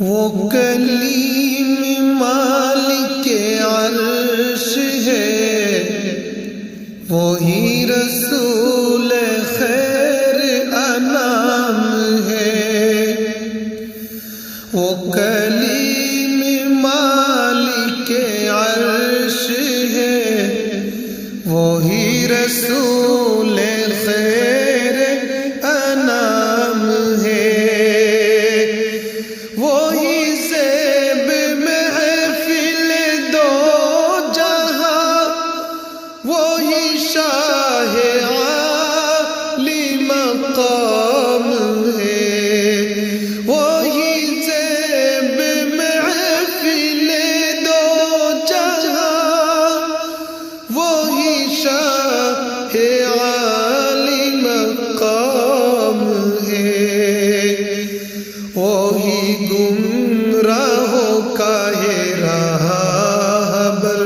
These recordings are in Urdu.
وہ کلیم مالک عرش ہے، وہی رسول خیر انام ہے۔ وہ کلیم مالک عرش ہے، وہی رسول خیر انام ہے۔ وہی زیب محفل دو جہاں، وہی شاہ عالی مقام ہے۔ وہی زیب محفل دو جہاں، وہی شاہ عالی مقام ہے۔ وہی گمراہوں کا ہے راہبر،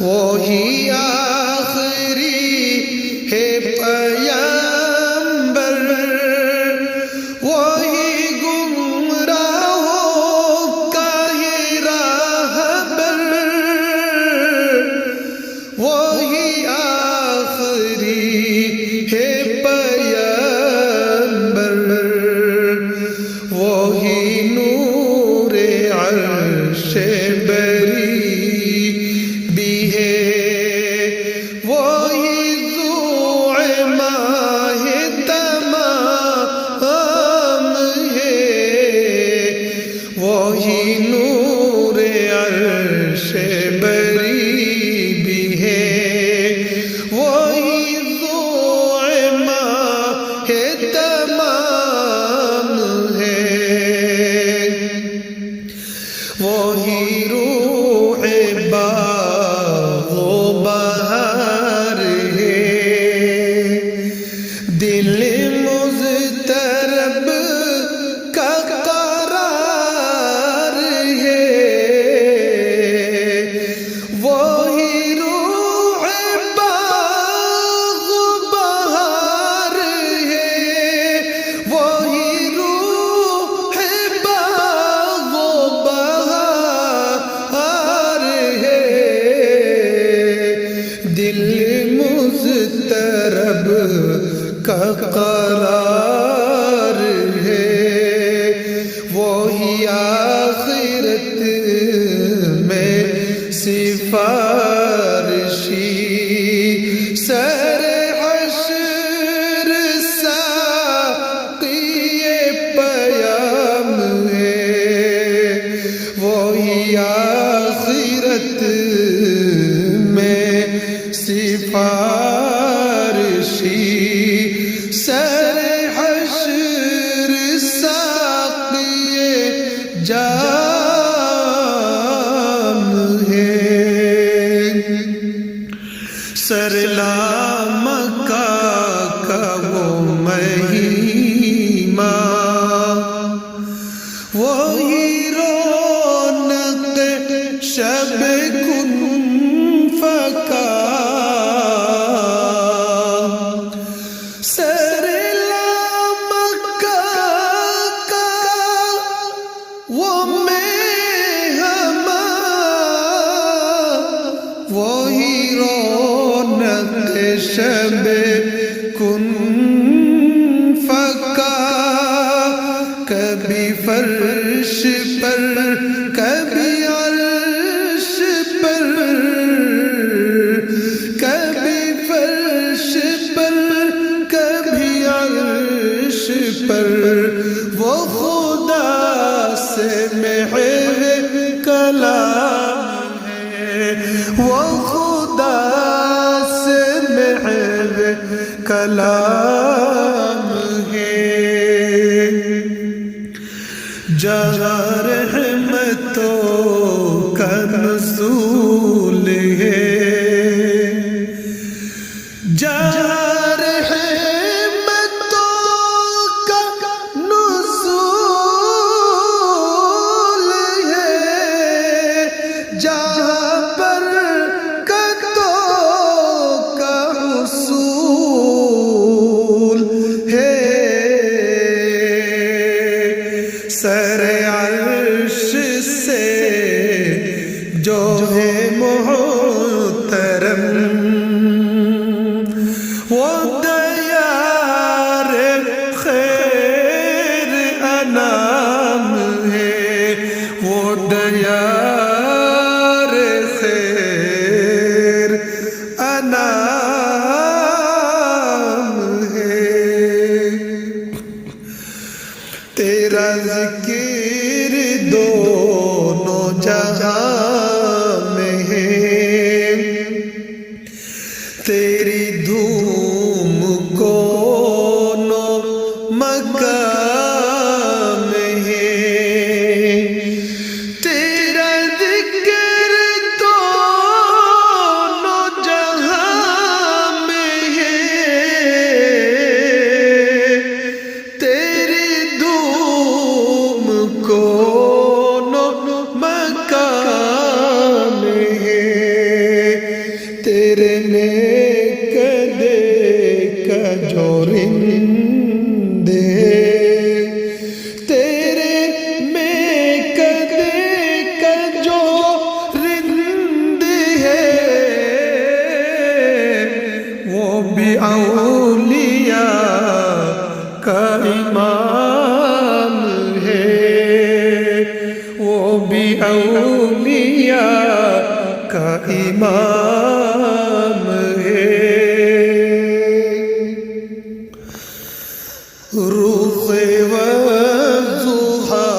وہی آخری ہے پیغمبر۔ وہی گمراہوں کا ہے راہبر، وہی آخری ہے پیغمبر۔ وہی نور عرش بری بھی ہے، وہی ذو ماہ تمام ہے۔ وہی نور عرش بری بھی ہے، وہی ذو ماہ تمام ہے۔ وہی روح باغ و بہار ہے، دل مضطرب کا قرار ہے۔ وہی روح باغ و بہار ہے، وہی روح باغ و بہار ہے۔ دل مضطرب کا قرار ہے۔ وہی آخرت میں سفارشی، سر حشر ساقی پیام ہے۔ وہی آخرت میں سفارشی، سر حشر ساقی جام ہے۔ سرلا مکہ کا وہ مہیما، وہی رونق شب کن فکا۔ سرلا مکہ کا وہ مہما، وہی رونق شب کن فکا۔ کبھی فرش پر کبھی عرش پر، کبھی فرش پر کبھی عرش پر، وہ خدا سے محو کلام ہے۔ وہ خدا سے محو کلام ہے۔ جہاں رحمتوں کا نزول ہے، جہاں رحمتوں کا نزول ہے، جہاں برکتوں کا حصول ہے۔ سر جو رندے تیرے میکدے کا جو رندے ہے وہ بھی اولیاء کا امام ہے، وہ بھی اولیاء کا امام ہے۔ روح والضحیٰ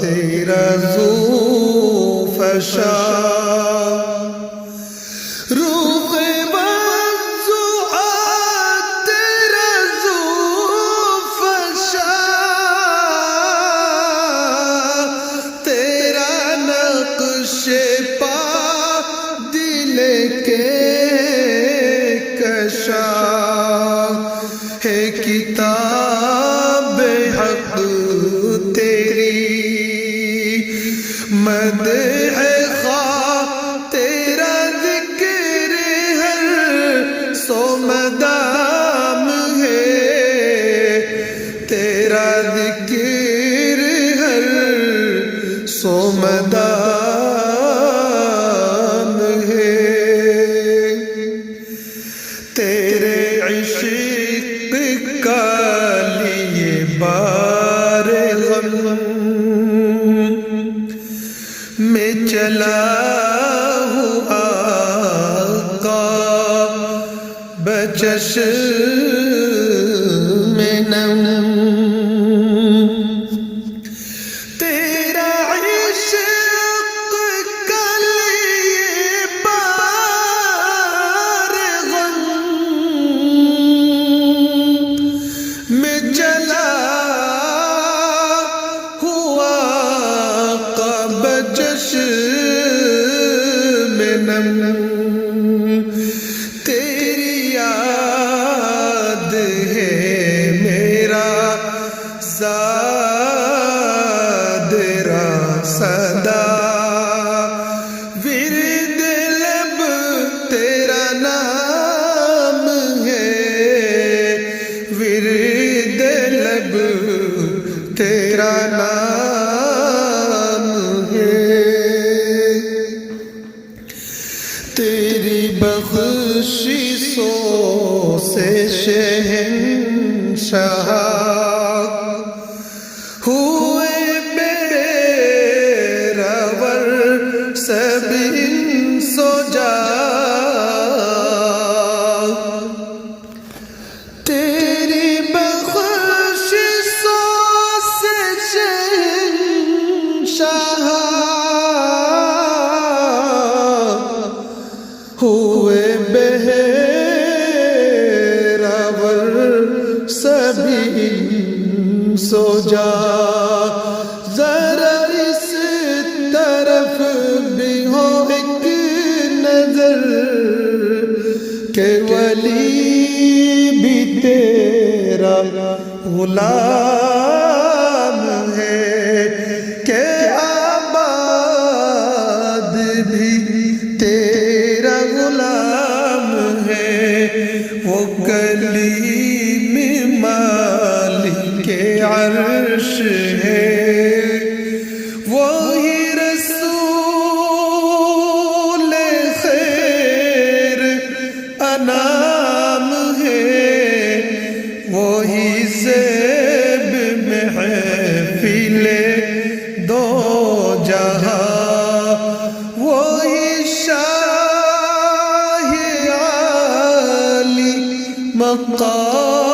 تیرا ذوالفشا، روح والضحیٰ تیرا ذوالفشا، تیرا نقش پا دل کے کشا ہے، کتاب حق تیری مدح خواہ تیرا ذکر ہر سو مدام ہے، تیرا ذکر ہر سو مدام ہے، تیرے عشق کا لیے بار غم میں چلا ہوں آقا بچشم نم، تیرا عشق کا لیے بار غم میں چلا ہوا قب چشم نم، تیری یاد ہے میرا زاد را صدا، ورد لب تیرا نام ہے، ورد لب تیرا نام ہے، تیری بخششوں سے شہنشاہ ہوئے بیراور سب انس و جان، تیری بخششوں سے شہنشاہ ہوئے بہراور سبھی انس و جان، ذرا اس طرف بھی ہو ایک نظر کہ ولی بھی تیرا غلام ہے، کہ آباد بھی تیرا غلام ہے، وہ کلیم مالک عرش ہے، وہی رسول خیر انام ہے، وہی زیب محفل دو جہاں، وہی شاہ عالی مقام